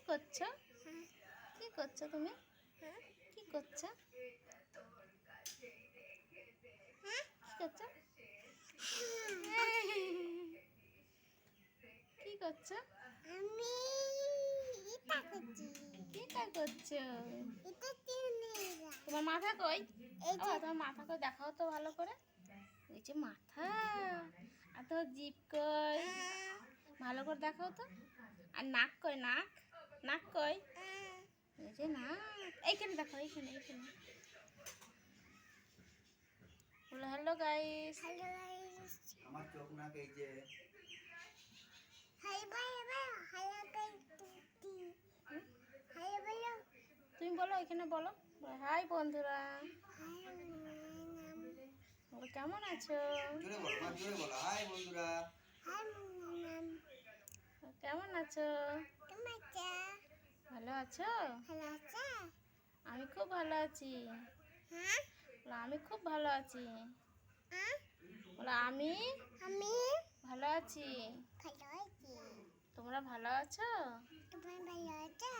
করছো? কি করছো তুমি? কি করছো? কি করছো? কি করছো? আমি এটা করছি। এটা করছো? এটা তিনটা। তোমার মাথা কই? এই ও যে তোমার মাথা কই দেখাও তো ভালো করে। এই যে মাথা আর তোমার জিভ কই? ভালো করে দেখাও তো। আর নাক কই? নাক নাক কই? এই যে নাক, এইখানে দেখো, এইখানে এইখানে। বলো হ্যালো গাইস। Hello guys. আমার চোখ নাক এই যে high bye bye hello guys টুটি। হাই বলো। তুমি বলো, এখানে বলো। হাই বন্ধুরা, হাই নাম। বলো কেমন আছো? জোরে বলো, মা জোরে বলো, হাই বন্ধুরা। হাই নাম। কেমন আছো? তোমার চা ভালো আছো? ভালো আছে? আমি খুব ভালো আছি। হ্যাঁ? বলো আমি খুব ভালো আছি। হ্যাঁ? বলো আমি আমি ভালো আছি। ভালো আছি। তোমরা ভালো আছো? তোমার ভালো আছে?